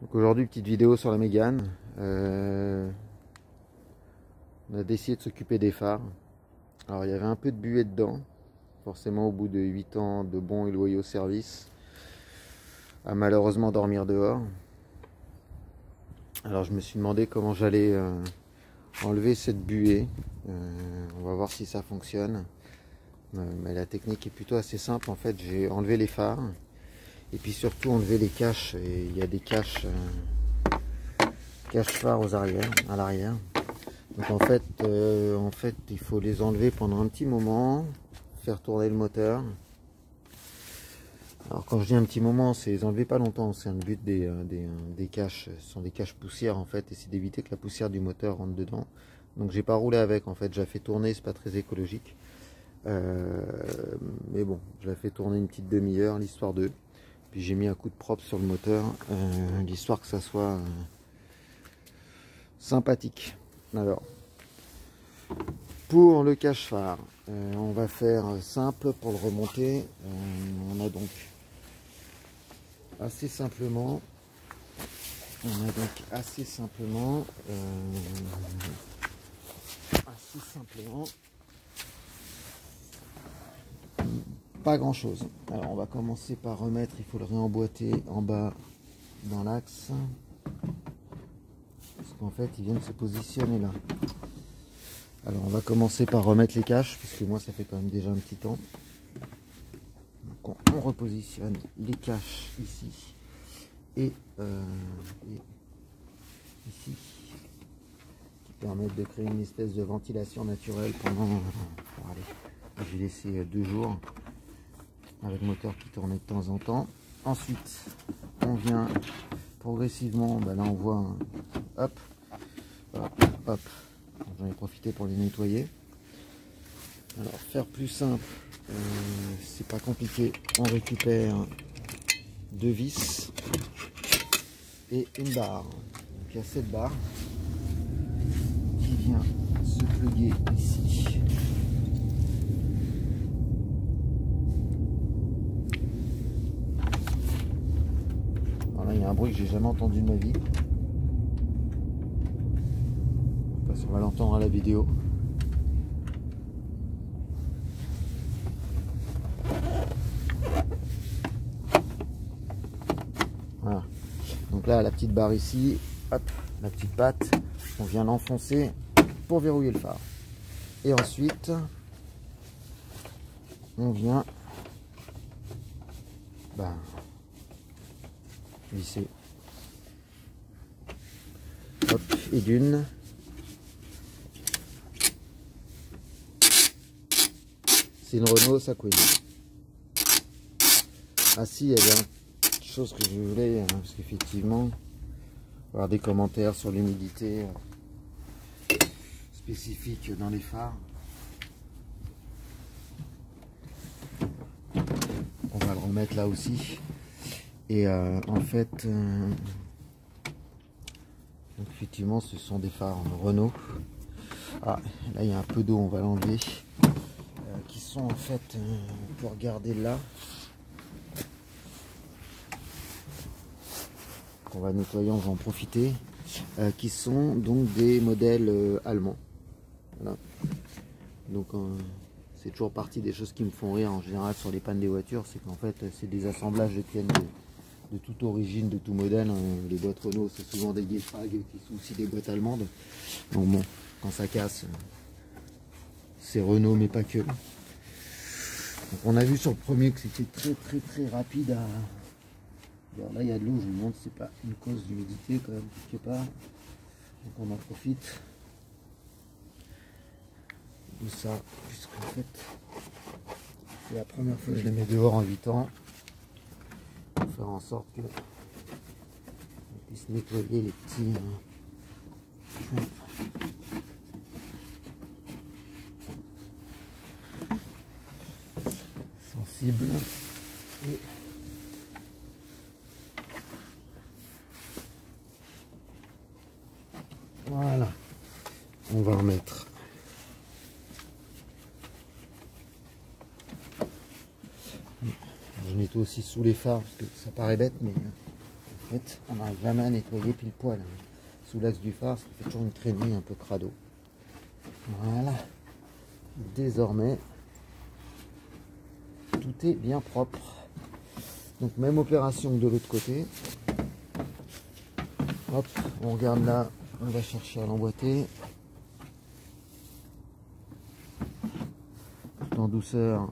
Donc aujourd'hui, petite vidéo sur la Mégane. On a décidé de s'occuper des phares. Alors il y avait un peu de buée dedans, forcément au bout de 8 ans de bons et loyaux services, à malheureusement dormir dehors. Alors je me suis demandé comment j'allais enlever cette buée. On va voir si ça fonctionne. Mais la technique est plutôt assez simple. En fait, j'ai enlevé les phares et puis surtout enlevé les caches. Et il y a des caches phares aux arrières, à l'arrière. Donc en fait, il faut les enlever pendant un petit moment, faire tourner le moteur. Alors quand je dis un petit moment, c'est les enlever pas longtemps. C'est le but des caches. Ce sont des caches poussières en fait, et c'est d'éviter que la poussière du moteur rentre dedans. Donc j'ai pas roulé avec en fait, j'ai fait tourner, c'est pas très écologique. Mais bon, je l'ai fait tourner une petite demi-heure, l'histoire de. Puis j'ai mis un coup de propre sur le moteur, l'histoire que ça soit sympathique. Alors, pour le cache-phare, on va faire simple pour le remonter. On a donc assez simplement, pas grand chose. Alors on va commencer par remettre, il faut le réemboîter en bas dans l'axe, parce qu'en fait il vient de se positionner là. Alors on va commencer par remettre les caches, puisque moi ça fait quand même déjà un petit temps. Donc on repositionne les caches ici et ici, qui permettent de créer une espèce de ventilation naturelle pendant, allez, j'ai laissé 2 jours avec le moteur qui tournait de temps en temps. Ensuite on vient progressivement, là on voit hop hop hop, j'en ai profité pour les nettoyer. Alors faire plus simple, c'est pas compliqué, on récupère 2 vis et une barre. Donc il y a cette barre qui vient se plugger ici. Alors là il y a un bruit que j'ai jamais entendu de ma vie. Parce qu'on va l'entendre à la vidéo. Voilà. Donc là la petite barre ici, hop, la petite patte, on vient l'enfoncer pour verrouiller le phare. Et ensuite on vient visser. Hop, et d'une. C'est une Renault, ça couine. Ah si, il y avait une chose que je voulais, parce qu'effectivement, avoir des commentaires sur l'humidité spécifique dans les phares. On va le remettre là aussi. Et en fait, donc effectivement, ce sont des phares Renault. Ah, là il y a un peu d'eau, on va l'enlever. Qui sont en fait, on peut regarder là. On va nettoyer, on va en profiter. Qui sont donc des modèles allemands. Voilà. Donc c'est toujours partie des choses qui me font rire en général sur les pannes des voitures, c'est qu'en fait c'est des assemblages de pièces de toute origine, de tout modèle. Les boîtes Renault, c'est souvent des Gefrag qui sont aussi des boîtes allemandes. Donc bon, quand ça casse, c'est Renault mais pas que. Donc on a vu sur le premier que c'était très rapide à... Alors là il y a de l'eau, je me demande si c'est pas une cause d'humidité quand même quelque part. Donc on en profite de ça, puisqu'en fait c'est la première fois que je les mets dehors en 8 ans. Pour faire en sorte que on puisse nettoyer les petits sensibles. Et voilà, on va remettre je nettoie aussi sous les phares parce que ça paraît bête, mais En fait, on n'arrive jamais à nettoyer pile poil. Sous l'axe du phare, ça fait toujours une traînée un peu crado. Voilà. Désormais, tout est bien propre. Donc même opération que de l'autre côté. Hop, on regarde là, on va chercher à l'emboîter. Tout en douceur.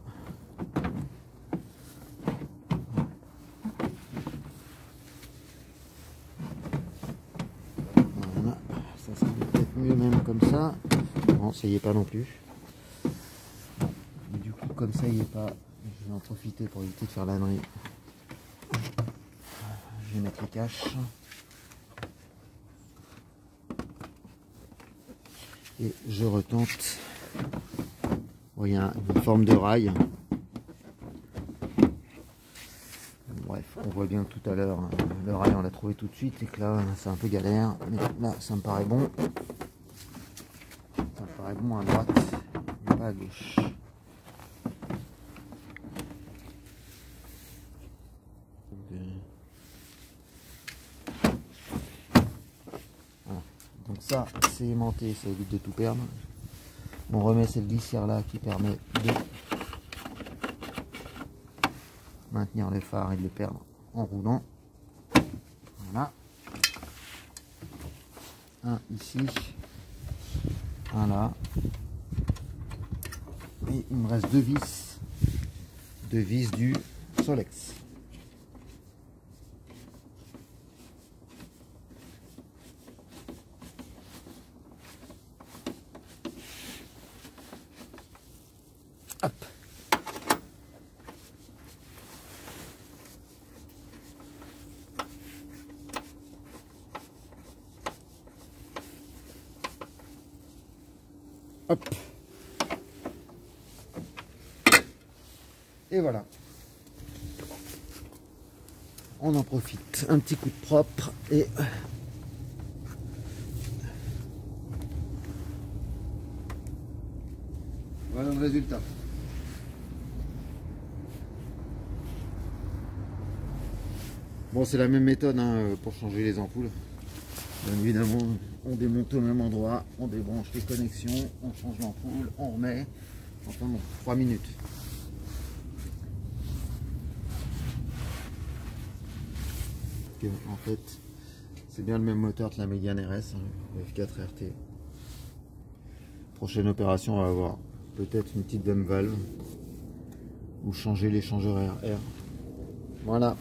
Voilà, ça sera peut-être mieux même comme ça. Bon, ça y est pas non plus. Et du coup, comme ça y est pas, je vais en profiter pour éviter de faire l'ânerie. Je vais mettre les caches. Et je retente. Bon, il y a une forme de rail. Bref, on voit bien tout à l'heure, le rail on l'a trouvé tout de suite et que là c'est un peu galère. Mais là ça me paraît bon. Ça me paraît bon à droite, mais pas à gauche. Voilà. Donc ça c'est aimanté, ça évite de tout perdre. On remet cette glissière là qui permet de maintenir le phare et de le perdre en roulant. Voilà. Un ici, un là. Et il me reste deux vis du Solex. Hop. Hop. Et voilà. On en profite. Un petit coup de propre et voilà le résultat. Bon, c'est la même méthode hein, pour changer les ampoules. Bien évidemment, on démonte au même endroit, on débranche les connexions, on change l'ampoule, on remet. Enfin bon, 3 minutes. En fait, c'est bien le même moteur que la Mégane RS, hein, le F4 RT. Prochaine opération, on va avoir peut-être une petite dame valve ou changer l'échangeur RR. Voilà.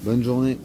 Bonne journée.